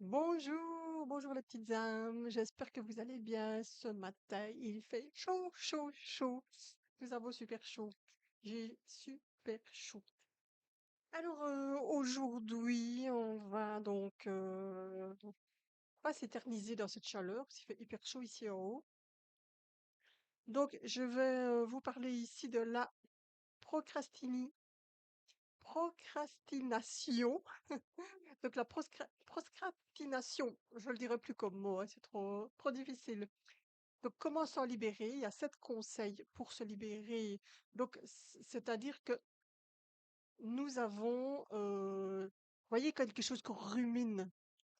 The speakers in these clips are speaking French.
Bonjour, bonjour les petites âmes. J'espère que vous allez bien ce matin. Il fait chaud, chaud, chaud. Nous avons super chaud. J'ai super chaud. Alors aujourd'hui, on va donc pas s'éterniser dans cette chaleur, parce qu'il fait hyper chaud ici en haut. Donc je vais vous parler ici de la procrastination. Donc la procrastination, je le dirai plus comme mot, hein, c'est trop difficile. Donc, comment s'en libérer? Il y a 7 conseils pour se libérer. Donc, c'est-à-dire que nous avons, voyez, quelque chose qu'on rumine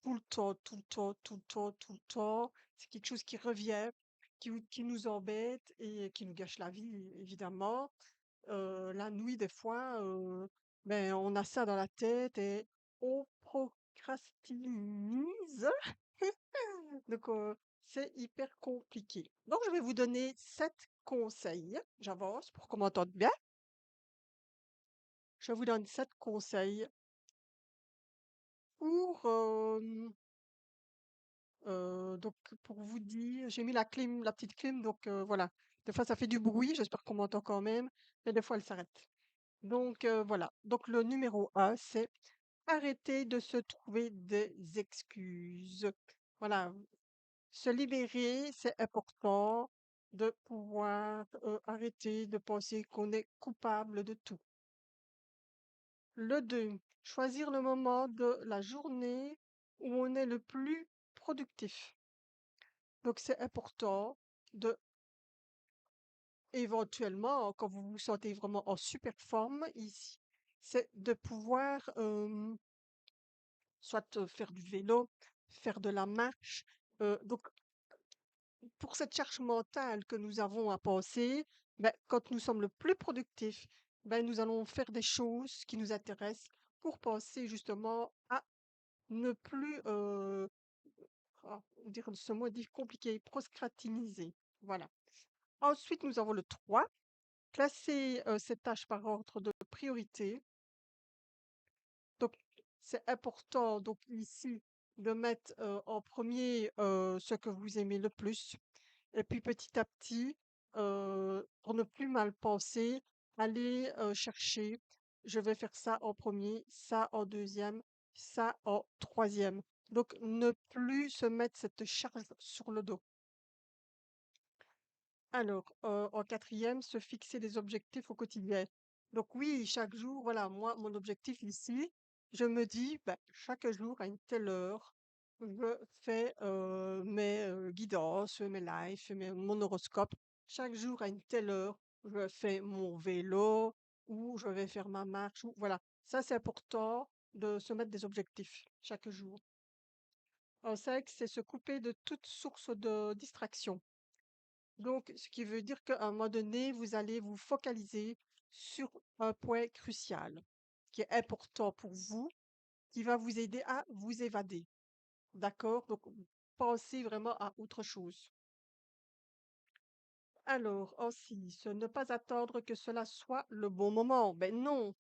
tout le temps, tout le temps, tout le temps, tout le temps. C'est quelque chose qui revient, qui nous embête et qui nous gâche la vie, évidemment. La nuit, des fois, ben, on a ça dans la tête et on procrastine. Donc, c'est hyper compliqué. Donc, je vais vous donner 7 conseils. J'avance pour qu'on m'entende bien. Je vous donne 7 conseils pour, donc, pour vous dire, j'ai mis la clim, la petite clim, donc voilà. Des fois, ça fait du bruit, j'espère qu'on m'entend quand même, mais des fois, elle s'arrête. Donc, voilà. Donc, le numéro 1, c'est arrêter de se trouver des excuses. Voilà, se libérer, c'est important de pouvoir arrêter de penser qu'on est coupable de tout. Le 2, choisir le moment de la journée où on est le plus productif. Donc c'est important de, éventuellement, quand vous vous sentez vraiment en super forme ici, c'est de pouvoir soit faire du vélo, faire de la marche. Donc pour cette charge mentale que nous avons à penser, ben, quand nous sommes le plus productifs, ben, nous allons faire des choses qui nous intéressent pour penser justement à ne plus, dire ce mot est compliqué, procrastiniser. Voilà. Ensuite, nous avons le 3, classer ces tâches par ordre de priorité. Donc, c'est important, donc ici, de mettre en premier ce que vous aimez le plus. Et puis petit à petit, pour ne plus mal penser, aller chercher, je vais faire ça en premier, ça en deuxième, ça en troisième. Donc ne plus se mettre cette charge sur le dos. Alors, en quatrième, se fixer des objectifs au quotidien. Donc oui, chaque jour, voilà, moi, mon objectif ici, je me dis, bah, chaque jour à une telle heure, je fais mes guidances, mes lives, mon horoscope. Chaque jour à une telle heure, je fais mon vélo ou je vais faire ma marche. Ou, voilà, ça c'est important de se mettre des objectifs chaque jour. En 5, c'est se couper de toute source de distraction. Donc, ce qui veut dire qu'à un moment donné, vous allez vous focaliser sur un point crucial qui est important pour vous, qui va vous aider à vous évader. D'accord? Donc, pensez vraiment à autre chose. Alors, ensuite, ne pas attendre que cela soit le bon moment. Ben non,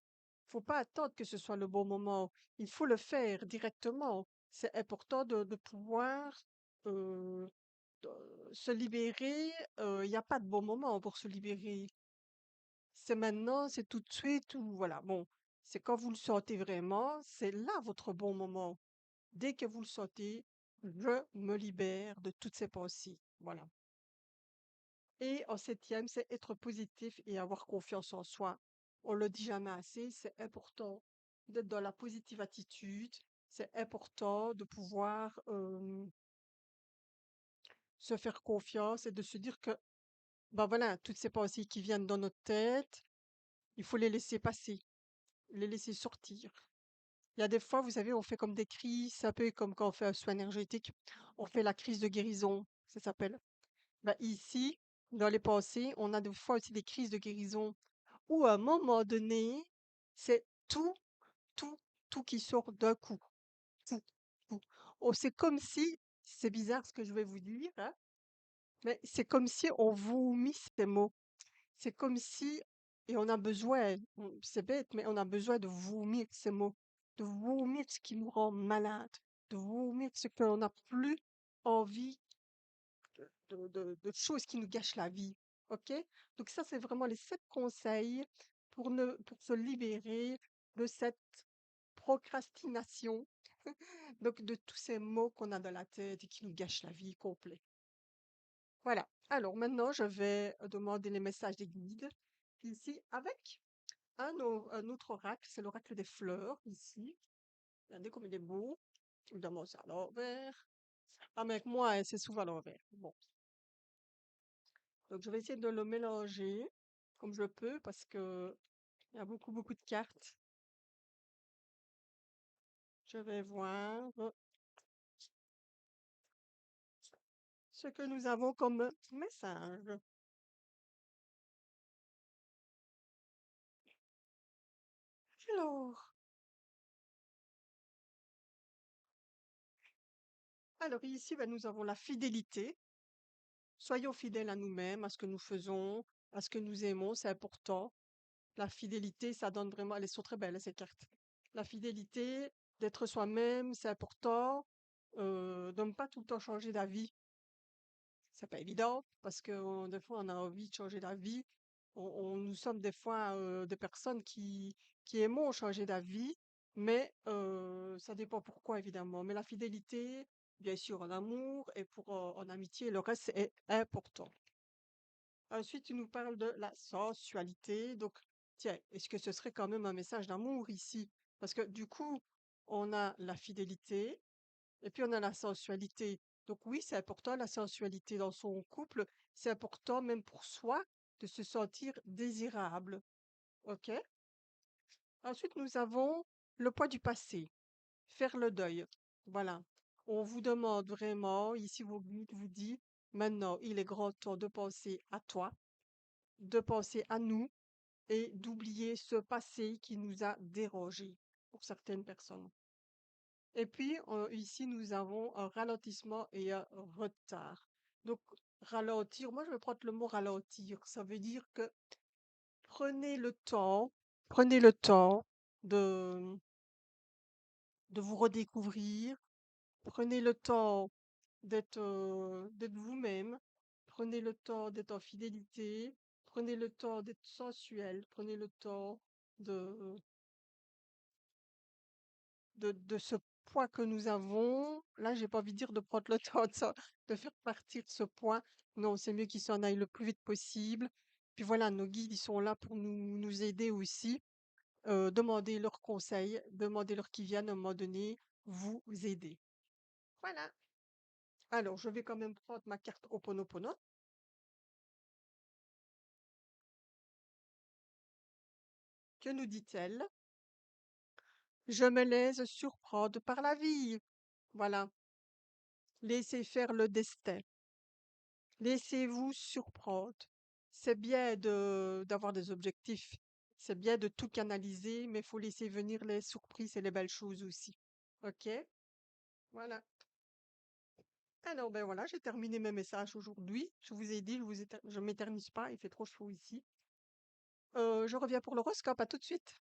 faut pas attendre que ce soit le bon moment. Il faut le faire directement. C'est important de pouvoir euh, se libérer. Il n'y a pas de bon moment pour se libérer. C'est maintenant, c'est tout de suite ou voilà. Bon, c'est quand vous le sentez vraiment, c'est là votre bon moment. Dès que vous le sentez, je me libère de toutes ces pensées. Voilà. Et en septième, c'est être positif et avoir confiance en soi. On le dit jamais assez, c'est important d'être dans la positive attitude. C'est important de pouvoir se faire confiance et de se dire que, ben voilà, toutes ces pensées qui viennent dans notre tête, il faut les laisser passer, les laisser sortir. Il y a des fois, vous savez, on fait comme des crises, c'est un peu comme quand on fait un soin énergétique, on fait la crise de guérison, ça s'appelle. Bah, ici, dans les pensées, on a des fois aussi des crises de guérison où à un moment donné, c'est tout, tout, tout qui sort d'un coup. Tout, tout. Oh, c'est comme si, c'est bizarre ce que je vais vous dire, hein, mais c'est comme si on vomit ces mots. C'est comme si, et on a besoin, c'est bête, mais on a besoin de vomir ces mots, de vomir ce qui nous rend malade, de vomir, c'est qu'on n'a plus envie de choses qui nous gâchent la vie. OK? Donc ça, c'est vraiment les 7 conseils pour se libérer de cette procrastination, donc de tous ces mots qu'on a dans la tête et qui nous gâchent la vie complet. Voilà. Alors maintenant, je vais demander les messages des guides ici avec un autre oracle, c'est l'oracle des fleurs ici. Regardez comme il est beau. Évidemment, c'est à l'envers. Ah, mais avec moi, hein, c'est souvent à l'envers. Bon. Donc, je vais essayer de le mélanger comme je peux parce que il y a beaucoup, beaucoup de cartes. Je vais voir ce que nous avons comme message. Alors, alors ici, ben, nous avons la fidélité. Soyons fidèles à nous-mêmes, à ce que nous faisons, à ce que nous aimons, c'est important. La fidélité, ça donne vraiment, elles sont très belles, ces cartes. La fidélité, d'être soi-même, c'est important. De ne pas tout le temps changer d'avis. C'est pas évident parce que des fois, on a envie de changer d'avis. Nous sommes des fois des personnes qui aimons changer d'avis, mais ça dépend pourquoi, évidemment. Mais la fidélité, bien sûr, en amour et en amitié, le reste est important. Ensuite, tu nous parles de la sensualité. Donc, tiens, est-ce que ce serait quand même un message d'amour ici? Parce que du coup, on a la fidélité et puis on a la sensualité. Donc oui, c'est important, la sensualité dans son couple. C'est important même pour soi de se sentir désirable. OK? Ensuite, nous avons le poids du passé. Faire le deuil. Voilà. On vous demande vraiment, ici vos guides vous dit, maintenant, il est grand temps de penser à toi, de penser à nous et d'oublier ce passé qui nous a dérangés pour certaines personnes. Et puis, ici, nous avons un ralentissement et un retard. Donc, ralentir, moi, je vais prendre le mot ralentir. Ça veut dire que prenez le temps, prenez le temps de, de vous redécouvrir, prenez le temps d'être vous-même, prenez le temps d'être en fidélité, prenez le temps d'être sensuel, prenez le temps de, de ce poids que nous avons. Là, j'ai pas envie de dire de prendre le temps de faire partir ce poids. Non, c'est mieux qu'ils s'en aillent le plus vite possible. Puis voilà, nos guides, ils sont là pour nous aider aussi. Demandez leurs conseils, demandez-leur qu'ils viennent à un moment donné vous aider. Voilà. Alors, je vais quand même prendre ma carte Ho'oponopono. Que nous dit-elle? Je me laisse surprendre par la vie. Voilà. Laissez faire le destin. Laissez-vous surprendre. C'est bien d'avoir des objectifs. C'est bien de tout canaliser, mais il faut laisser venir les surprises et les belles choses aussi. OK? Voilà. Alors, ben voilà, j'ai terminé mes messages aujourd'hui. Je vous ai dit, je m'éternise pas, il fait trop chaud ici. Je reviens pour l'horoscope, à tout de suite.